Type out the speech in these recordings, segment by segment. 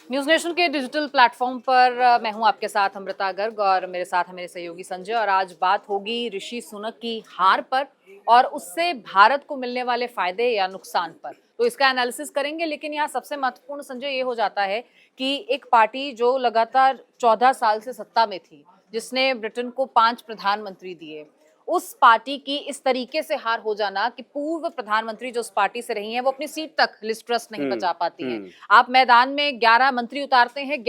News nation के digital platform पर मैं हूं आपके साथ अमृता गर्ग और मेरे साथ है मेरे सहयोगी संजय। और आज बात होगी ऋषि सुनक की हार पर और उससे भारत को मिलने वाले फायदे या नुकसान पर। तो इसका एनालिसिस करेंगे, लेकिन यहाँ सबसे महत्वपूर्ण संजय ये हो जाता है कि एक पार्टी जो लगातार 14 साल से सत्ता में थी, जिसने ब्रिटेन को 5 प्रधानमंत्री दिए, उस पार्टी की इस तरीके से हार हो जाना कि पूर्व प्रधानमंत्री जो उस पार्टी से रही हैं वो अपनी सीट तक लिस्ट ट्रस्ट नहीं बचा पाती हैं। आप मैदान में 11 मंत्री उतारते हैं,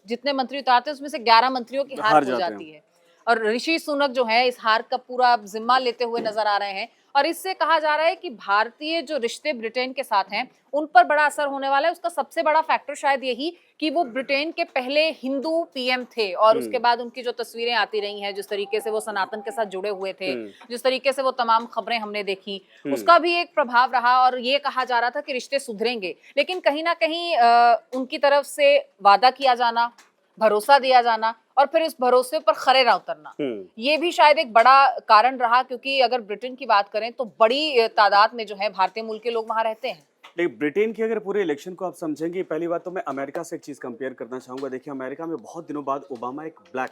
जितने मंत्री उतारते हैं उसमें से 11 मंत्रियों की हार हो जाती है। और ऋषि सुनक जो है इस हार का पूरा जिम्मा लेते हुए नजर आ रहे हैं। और इससे कहा जा रहा है कि भारतीय जो रिश्ते ब्रिटेन के साथ हैं उन पर बड़ा असर होने वाला है। उसका सबसे बड़ा फैक्टर शायद यही कि वो ब्रिटेन के पहले हिंदू पीएम थे और उसके बाद उनकी जो तस्वीरें आती रही हैं, जिस तरीके से वो सनातन के साथ जुड़े हुए थे, जिस तरीके से वो तमाम खबरें हमने देखी, उसका भी एक प्रभाव रहा। और ये कहा जा रहा था कि रिश्ते सुधरेंगे, लेकिन कहीं ना कहीं उनकी तरफ से वादा किया जाना, भरोसा दिया जाना और फिर इस भरोसे पर खरे ना उतरना, ये भी शायद एक बड़ा कारण रहा। क्योंकि अगर ब्रिटेन की बात करें तो बड़ी तादाद में जो है भारतीय मूल के लोग वहां रहते हैं। देखिए, ब्रिटेन की अगर पूरे इलेक्शन को आप समझेंगे, पहली बात तो मैं अमेरिका से एक चीज कंपेयर करना चाहूंगा। देखिए, अमेरिका में बहुत दिनों बाद ओबामा एक ब्लैक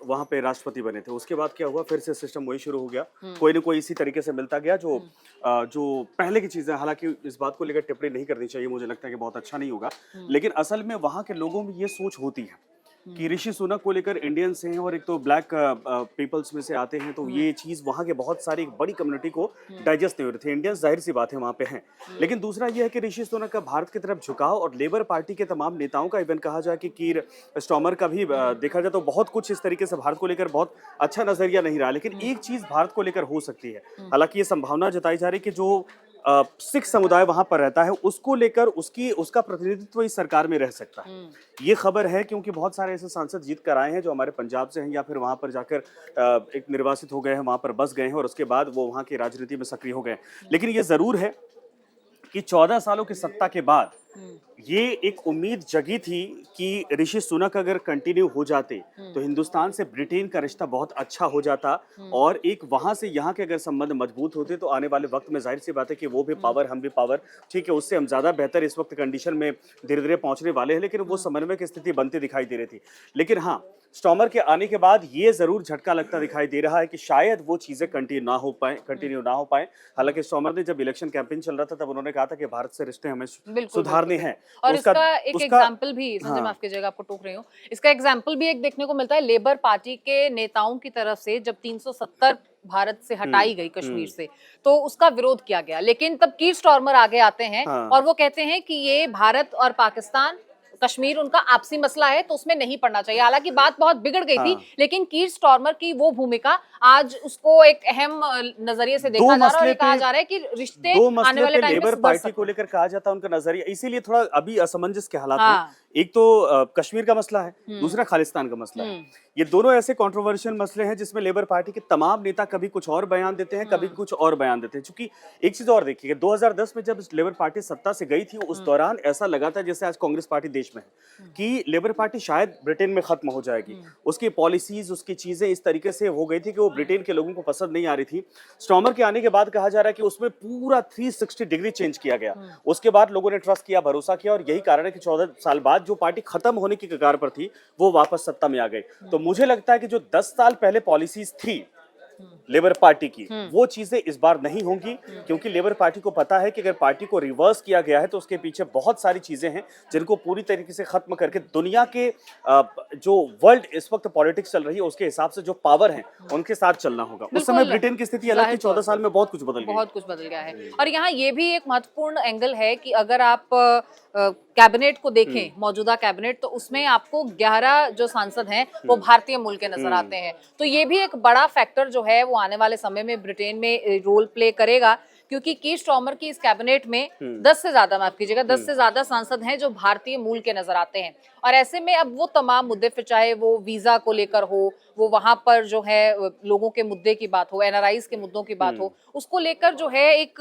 वहां पे राष्ट्रपति बने थे। उसके बाद क्या हुआ, फिर से सिस्टम वही शुरू हो गया, कोई ना कोई इसी तरीके से मिलता गया। जो पहले की चीजें, हालांकि इस बात को लेकर टिप्पणी नहीं करनी चाहिए, मुझे लगता है कि बहुत अच्छा नहीं होगा, लेकिन असल में वहां के लोगों में ये सोच होती है कि ऋषि सुनक को लेकर इंडियंस हैं और एक तो ब्लैक पीपल्स में से आते हैं, तो ये चीज वहां के बहुत सारी एक बड़ी कम्युनिटी को डाइजेस्ट नहीं हो रही थी। इंडियंस जाहिर सी बात है वहां पे हैं, लेकिन दूसरा ये है कि ऋषि सुनक का भारत की तरफ झुकाव और लेबर पार्टी के तमाम नेताओं का, इवन कहा जाए कि कीर स्टॉमर का भी देखा जाए तो बहुत कुछ इस तरीके से भारत को लेकर बहुत अच्छा नजरिया नहीं रहा। लेकिन एक चीज भारत को लेकर हो सकती है, हालांकि ये संभावना जताई जा रही है कि जो सिख समुदाय वहां पर रहता है उसको लेकर उसका प्रतिनिधित्व इस सरकार में रह सकता है। ये खबर है, क्योंकि बहुत सारे ऐसे सांसद जीत कर आए हैं जो हमारे पंजाब से हैं या फिर वहां पर जाकर एक निर्वासित हो गए हैं, वहां पर बस गए हैं और उसके बाद वो वहां की राजनीति में सक्रिय हो गए। लेकिन ये जरूर है कि 14 सालों की सत्ता के बाद ये एक उम्मीद जगी थी कि ऋषि सुनक अगर कंटिन्यू हो जाते तो हिंदुस्तान से ब्रिटेन का रिश्ता बहुत अच्छा हो जाता और एक वहां से यहाँ के अगर संबंध मजबूत होते तो आने वाले वक्त में जाहिर सी बात है कि वो भी पावर, हम भी पावर, ठीक है, उससे हम ज्यादा बेहतर इस वक्त कंडीशन में धीरे धीरे पहुंचने वाले हैं। लेकिन वो समन्वय की स्थिति बनती दिखाई दे रही थी। लेकिन हाँ, स्टॉमर के आने के बाद ये जरूर झटका लगता दिखाई दे रहा है कि शायद वो चीजें कंटिन्यू ना हो पाए। हालांकि स्टॉमर ने जब इलेक्शन कैंपेन चल रहा था तब उन्होंने कहा था कि भारत से रिश्ते हमें सुधारने हैं। और इसका एक एग्जाम्पल भी, संजय माफ कीजिएगा आपको टोक रही हूँ, इसका एग्जाम्पल भी एक देखने को मिलता है लेबर पार्टी के नेताओं की तरफ से। जब 370 भारत से हटाई गई कश्मीर से, तो उसका विरोध किया गया, लेकिन तब कीर स्टारमर आगे आते हैं और वो कहते हैं कि ये भारत और पाकिस्तान, कश्मीर उनका आपसी मसला है तो उसमें नहीं पड़ना चाहिए। हालांकि बात बहुत बिगड़ गई थी, लेकिन कीर स्टारमर की वो भूमिका आज उसको एक अहम नजरिए से देखा जा रहा है और कहा जा रहा है कि रिश्ते आने वाले टाइम में लेबर पार्टी को लेकर कहा जाता है उनका नजरिया, इसीलिए थोड़ा अभी असमंजस के हालात हैं। एक तो कश्मीर का मसला है, दूसरा खालिस्तान का मसला है। ये दोनों ऐसे कंट्रोवर्शियल मसले हैं जिसमें लेबर पार्टी के तमाम नेता कभी कुछ और बयान देते हैं, कभी कुछ और बयान देते हैं। क्योंकि एक चीज और देखिए, 2010 में जब लेबर पार्टी सत्ता से गई थी उस दौरान ऐसा लगा था जैसे आज कांग्रेस पार्टी देश में है कि लेबर पार्टी शायद ब्रिटेन में खत्म हो जाएगी। उसकी पॉलिसीज, उसकी चीजें इस तरीके से हो गई थी कि वो ब्रिटेन के लोगों को पसंद नहीं आ रही थी। स्टॉमर के आने के बाद कहा जा रहा है कि उसमें पूरा 360 डिग्री चेंज किया गया। उसके बाद लोगों ने ट्रस्ट किया, भरोसा किया और यही कारण है कि 14 साल बाद जो पार्टी खत्म होने की कगार पर थी वो वापस सत्ता में आ गई। तो मुझे लगता है कि जो 10 साल पहले पॉलिसीज थी लेबर पार्टी की, वो चीजें इस बार नहीं होंगी, क्योंकि लेबर पार्टी को पता है कि अगर पार्टी को रिवर्स किया गया है तो उसके पीछे बहुत सारी चीजें हैं जिनको पूरी तरीके से खत्म करके दुनिया के जो वर्ल्ड इस वक्त पॉलिटिक्स चल रही है उसके हिसाब से जो पावर है उनके साथ चलना होगा। उस समय ब्रिटेन की स्थिति अलग थी, 14 साल में बहुत कुछ बदल गया है। और यहाँ ये भी एक महत्वपूर्ण एंगल है कि अगर आप कैबिनेट को देखें, मौजूदा कैबिनेट, तो उसमें आपको 11 जो सांसद हैं वो भारतीय मूल के नजर आते हैं। तो ये भी एक बड़ा फैक्टर जो है वो आने वाले समय में ब्रिटेन में रोल प्ले करेगा, क्योंकि कीर स्टारमर की इस कैबिनेट में 10 से ज्यादा, माफ कीजिएगा, 10 से ज्यादा सांसद हैं जो भारतीय मूल के नजर आते हैं। और ऐसे में अब वो तमाम मुद्दे, फिर चाहे वो वीजा को लेकर हो, वो वहां पर जो है लोगों के मुद्दे की बात हो, एनआरआईज के मुद्दों की बात हो, उसको लेकर जो है एक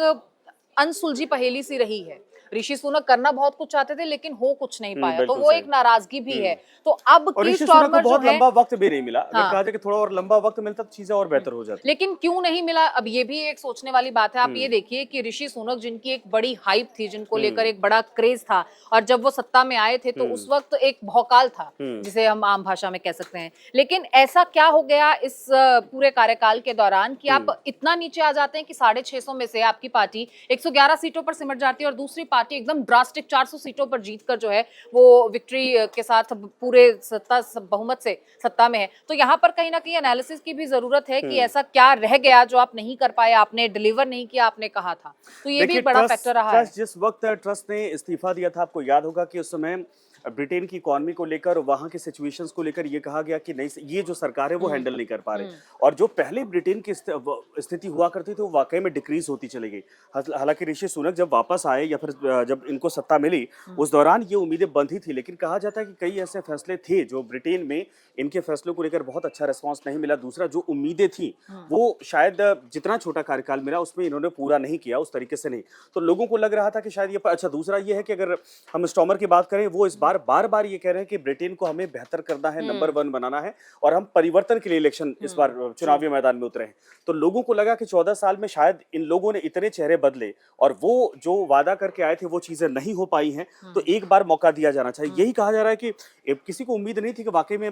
अनसुलझी पहेली सी रही है। ऋषि सुनक करना बहुत कुछ चाहते थे लेकिन हो कुछ नहीं पाया, तो बिल्कुल वो सही। एक नाराजगी भी है। तो अब और की ऋषि सुनक को स्टॉर्मर जो बहुत है, लंबा वक्त भी नहीं मिला, अगर हाँ, कहा जाए कि थोड़ा और लंबा वक्त मिलता तो चीजें और बेहतर हो जाती। लेकिन क्यों नहीं मिला, अब ये भी एक सोचने वाली बात है। आप ये हम्म देखिए कि ऋषि सुनक जिनकी एक बड़ी हाइप थी, जिनको लेकर हम्म एक बड़ा क्रेज था, और जब वो सत्ता में आए थे तो उस हम्म वक्त एक भौकाल था, हम्म जिसे हम आम भाषा में कह सकते हैं। लेकिन ऐसा क्या हो गया इस पूरे कार्यकाल के दौरान कि आप इतना नीचे आ जाते हैं कि 650 में से आपकी पार्टी 111 सीटों पर सिमट जाती है और दूसरी पार्टी एकदम ड्रास्टिक 400 सीटों पर जीतकर जो है वो विक्ट्री के साथ पूरे बहुमत से सत्ता में है। तो यहाँ पर कहीं ना कहीं एनालिसिस की भी जरूरत है कि ऐसा क्या रह गया जो आप नहीं कर पाए, आपने डिलीवर नहीं किया, आपने कहा था। तो ये भी देखिए एक बड़ा फैक्टर रहा है। ट्रस्ट जिस वक्त ट्रस्ट ने इस्तीफा दिया था, आपको याद होगा कि उस समय ब्रिटेन की इकोनॉमी को लेकर, वहां के सिचुएशंस को लेकर ये कहा गया कि नहीं, ये जो सरकार है वो हैंडल नहीं कर पा रहे। और जो पहले ब्रिटेन की स्थिति हुआ करती थी वो वाकई में डिक्रीज होती चली गई। हालांकि ऋषि सुनक जब वापस आए या फिर जब इनको सत्ता मिली, उस दौरान ये उम्मीदें बंधी थी, लेकिन कहा जाता है कि कई ऐसे फैसले थे जो ब्रिटेन में इनके फैसलों को लेकर बहुत अच्छा रिस्पॉन्स नहीं मिला। दूसरा, जो उम्मीदें थी वो शायद जितना छोटा कार्यकाल मिला उसमें इन्होंने पूरा नहीं किया, उस तरीके से नहीं। तो लोगों को लग रहा था कि शायद ये अच्छा। दूसरा ये है कि अगर हम स्टॉर्मर की बात करें, वो इस बार बार बार ये कह रहे हैं कि ब्रिटेन को हमें बेहतर करना है, नंबर 1 बनाना है, और हम परिवर्तन के लिए इलेक्शन इस बार चुनावी मैदान में उतरे हैं। तो लोगों को लगा कि 14 साल में शायद इन लोगों ने इतने चेहरे बदले और वो जो वादा करके आए थे वो चीजें नहीं हो पाई हैं, तो एक बार मौका दिया जाना चाहिए। यही कहा जा रहा है कि किसी को उम्मीद नहीं थी कि वाकई में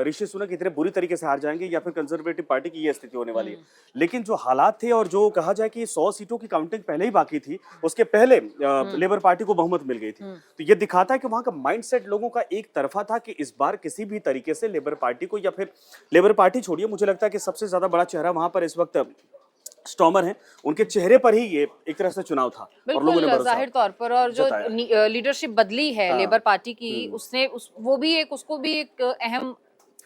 ऋषि सुनक इतने बुरी तरीके से हार जाएंगे या फिर कंजर्वेटिव पार्टी की ये स्थिति होने वाली है। लेकिन जो हालात थे और जो कहा जाए कि 100 सीटों की काउंटिंग पहले ही बाकी थी, उसके पहले लेबर पार्टी को बहुमत मिल गई थी। तो ये दिखाता है कि वहां का माइंडसेट लोगों का एक तरफा था कि इस बार किसी भी तरीके से लेबर पार्टी को, या फिर लेबर पार्टी छोड़िए, मुझे लगता है कि सबसे ज्यादा बड़ा चेहरा वहां पर इस वक्त स्टॉर्मर है, उनके चेहरे पर ही ये एक तरह से चुनाव था और लोगों ने बिल्कुल भरोसा जाहिर तौर पर। और जो जताया। लीडरशिप बदली है हाँ। लेबर पार्टी की, उसने वो भी एक, उसको भी एक अहम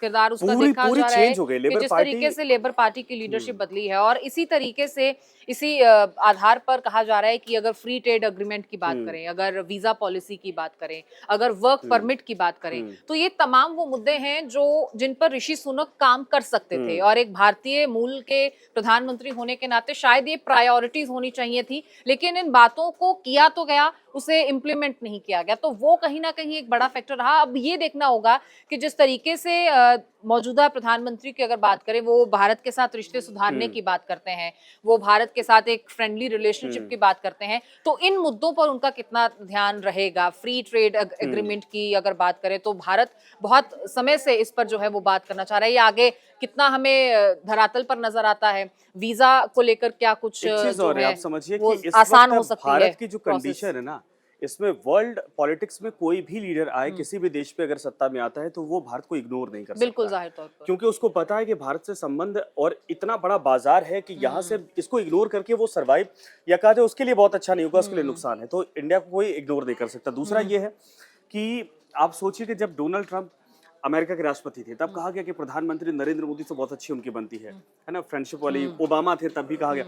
किरदार उसका पूरी देखा पूरी जा रहा है चेंज हो गई कि लेबर जिस पार्टी। तरीके से लेबर पार्टी की लीडरशिप बदली है। और इसी तरीके से, इसी आधार पर कहा जा रहा है कि अगर फ्री ट्रेड अग्रीमेंट की बात करें, अगर वीजा पॉलिसी की बात करें, अगर वर्क परमिट की बात करें, तो ये तमाम वो मुद्दे हैं जो जिन पर ऋषि सुनक काम कर सकते थे। और एक भारतीय मूल के प्रधानमंत्री होने के नाते शायद ये प्रायोरिटीज होनी चाहिए थी, लेकिन इन बातों को किया तो गया, उसे इम्प्लीमेंट नहीं किया गया। तो वो कहीं ना कहीं एक बड़ा फैक्टर रहा। अब ये देखना होगा कि जिस तरीके से मौजूदा प्रधानमंत्री की अगर बात करें, वो भारत के साथ रिश्ते सुधारने की बात करते हैं, वो भारत के साथ एक फ्रेंडली रिलेशनशिप की बात करते हैं, तो इन मुद्दों पर उनका कितना ध्यान रहेगा। फ्री ट्रेड एग्रीमेंट की अगर बात करें तो भारत बहुत समय से इस पर जो है वो बात करना चाह रहा है। ये आगे कितना हमें धरातल पर नजर आता है, वीजा को लेकर क्या कुछ एक चीज जो और है, है आप समझिए वो कि इस आसान हो वक्त सकती है भारत की जो प्रोसेस। कंडीशन है ना, इसमें वर्ल्ड पॉलिटिक्स में कोई भी लीडर आए किसी भी देश पे अगर सत्ता में आता है तो वो भारत को इग्नोर नहीं कर बिल्कुल सकता, जाहिर तौर पर। क्योंकि उसको पता है कि भारत से संबंध और इतना बड़ा बाजार है कि यहाँ से इसको इग्नोर करके वो सरवाइव, या कहा जाए उसके लिए बहुत अच्छा नहीं होगा, उसके लिए नुकसान है। तो इंडिया को कोई इग्नोर नहीं कर सकता। दूसरा ये है कि आप सोचिए कि जब डोनाल्ड ट्रंप अमेरिका के राष्ट्रपति थे, तब कहा गया कि प्रधानमंत्री नरेंद्र मोदी से बहुत अच्छी उनकी बनती है ना, फ्रेंडशिप वाली। ओबामा थे तब भी कहा गया।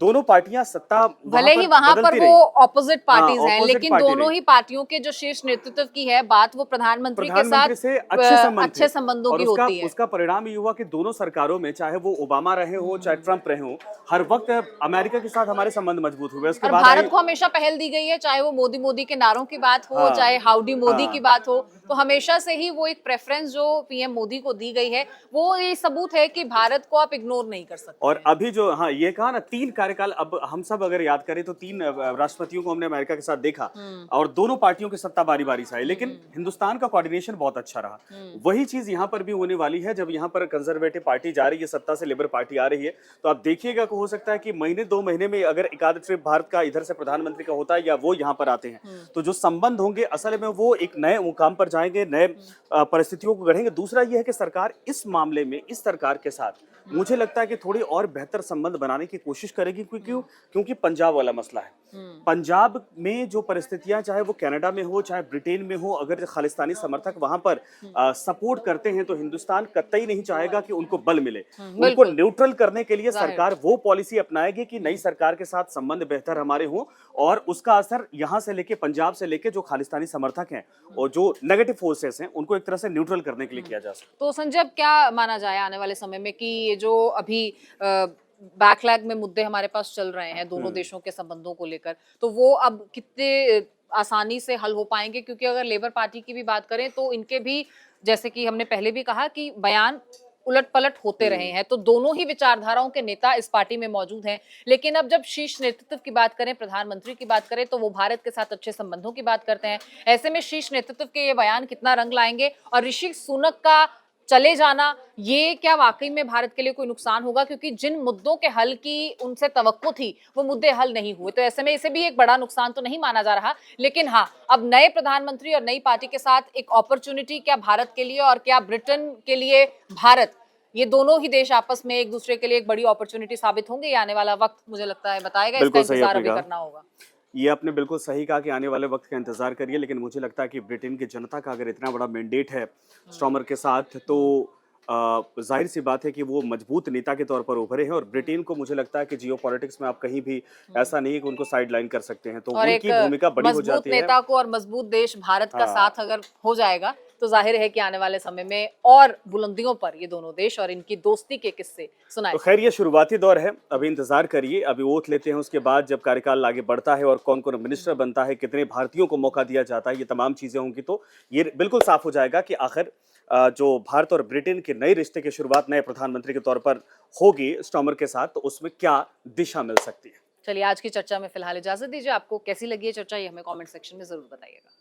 दोनों पार्टियां सत्ता भले ही वहां पर बदलती वो रही, ऑपोजिट पार्टीज हैं, ऑपोजिट लेकिन पार्टी दोनों रही। ही पार्टियों के जो शीर्ष नेतृत्व की है बात, वो प्रधानमंत्री के साथ प्रधानमंत्री से अच्छे संबंध थे, अच्छे संबंधों और की उसका होती है। उसका परिणाम ये हुआ कि दोनों सरकारों में, चाहे वो ओबामा रहे हो चाहे ट्रंप रहे हो, हर वक्त अमेरिका के साथ हमारे संबंध मजबूत हुए। उसके और बाद भारत आई, को हमेशा पहल दी गई है, चाहे वो मोदी मोदी के नारों की बात हो, हाँ चाहे हाउडी मोदी हाँ की बात हो, तो हमेशा से ही वो एक प्रेफरेंस जो पीएम मोदी को दी गई है, वो ये सबूत है कि भारत को आप इग्नोर नहीं कर सकते और हैं। अभी जो, हाँ, ये कहा ना 3 कार्यकाल, अब हम सब अगर याद करें तो 3 राष्ट्रपतियों को हमने अमेरिका के साथ देखा, और दोनों पार्टियों की सत्ता बारी बारी से आई, लेकिन हिंदुस्तान का कोऑर्डिनेशन बहुत अच्छा रहा। वही चीज यहाँ पर भी होने वाली है। जब यहाँ पर कंजर्वेटिव पार्टी जा रही है सत्ता से, लेबर पार्टी आ रही है, तो आप देखिएगा कि हो सकता है कि महीने 2 महीने में अगर एक आध ट्रिप भारत का इधर से प्रधानमंत्री का होता है या वो यहाँ पर आते हैं, तो जो संबंध होंगे असल में वो एक नए मुकाम पर जाएंगे, नए परिस्थितियों को गढ़ेंगे। दूसरा ये है कि सरकार इस मामले में, इस सरकार के साथ मुझे लगता है कि थोड़ी और बेहतर संबंध बनाने की कोशिश करेगी, क्योंकि पंजाब वाला मसला है। पंजाब में जो परिस्थितियां, चाहे वो कनाडा में हो चाहे ब्रिटेन में हो, अगर खालिस्तानी समर्थक वहां पर सपोर्ट करते हैं तो हिंदुस्तान कतई नहीं चाहेगा कि उनको बल मिले। उनको न्यूट्रल करने के लिए सरकार वो पॉलिसी अपनाएगी कि नई सरकार के साथ संबंध बेहतर हमारे हों, और उसका असर यहाँ से लेके, पंजाब से लेके जो खालिस्तानी समर्थक हैं और जो नेगेटिव फोर्सेस हैं, उनको एक तरह से न्यूट्रल करने के लिए किया जा सकता है। तो संजय, अब क्या माना जाए आने वाले समय में कि ये जो अभी बैकलैग में मुद्दे हमारे पास चल रहे हैं दोनों देशों के संबंधों को लेकर, तो वो अब कितने आसानी से हल हो पाएंगे? क्योंकि अगर लेबर पार्टी की भी बात करें तो इनके भी, जैसे कि हमने पहले भी कहा, कि बयान उलट-पलट होते रहे हैं, तो दोनों ही विचारधाराओं के नेता इस पार्टी में मौजूद हैं। लेकिन अब जब शीर्ष नेतृत्व की बात करें, प्रधानमंत्री की बात करें, तो वो भारत के साथ अच्छे संबंधों की बात करते हैं। ऐसे में शीर्ष नेतृत्व के ये बयान कितना रंग लाएंगे, और ऋषि सुनक का चले जाना, ये क्या वाकई में भारत के लिए कोई नुकसान होगा? क्योंकि जिन मुद्दों के हल की उनसे तवक्को थी, वो मुद्दे हल नहीं हुए, तो ऐसे में इसे भी एक बड़ा नुकसान तो नहीं माना जा रहा। लेकिन हाँ, अब नए प्रधानमंत्री और नई पार्टी के साथ एक अपॉर्चुनिटी क्या भारत के लिए और क्या ब्रिटेन के लिए भारत, ये दोनों ही देश आपस में एक दूसरे के लिए एक बड़ी अपॉर्चुनिटी साबित होंगे? ये आने वाला वक्त मुझे लगता है बताएगा, इसका बिल्कुल सही इंतजार आपने अभी कहा। करना होगा। ये आपने बिल्कुल सही कहा कि आने वाले वक्त का इंतजार करिए, लेकिन मुझे लगता है कि ब्रिटेन की जनता का अगर इतना बड़ा मैंडेट है स्टॉर्मर के साथ, तो जाहिर सी बात है कि वो मजबूत नेता के तौर पर उभरे हैं। और ब्रिटेन को मुझे लगता है कि जियो पॉलिटिक्स में आप कहीं भी ऐसा नहीं है कि उनको साइड लाइन कर सकते हैं, तो और एक उनकी भूमिका बड़ी हो मजबूत जाती है। नेता को और मजबूत देश भारत का हाँ, साथ अगर हो जाएगा, तो जाहिर है कि आने वाले समय में और बुलंदियों पर ये दोनों देश और इनकी दोस्ती के किस्से सुनाए तो जाएंगे। खैर ये शुरुआती दौर है, अभी इंतजार करिए, अभी ओथ लेते हैं, उसके बाद जब कार्यकाल आगे बढ़ता है और कौन कौन मिनिस्टर बनता है, कितने भारतीयों को मौका दिया जाता है, ये तमाम चीजें होंगी, तो ये बिल्कुल साफ हो जाएगा कि आखिर जो भारत और ब्रिटेन के नए रिश्ते की शुरुआत नए प्रधानमंत्री के तौर पर होगी स्टॉर्मर के साथ, तो उसमें क्या दिशा मिल सकती है। चलिए, आज की चर्चा में फिलहाल इजाजत दीजिए। आपको कैसी लगी ये चर्चा, ये हमें कमेंट सेक्शन में जरूर बताइएगा।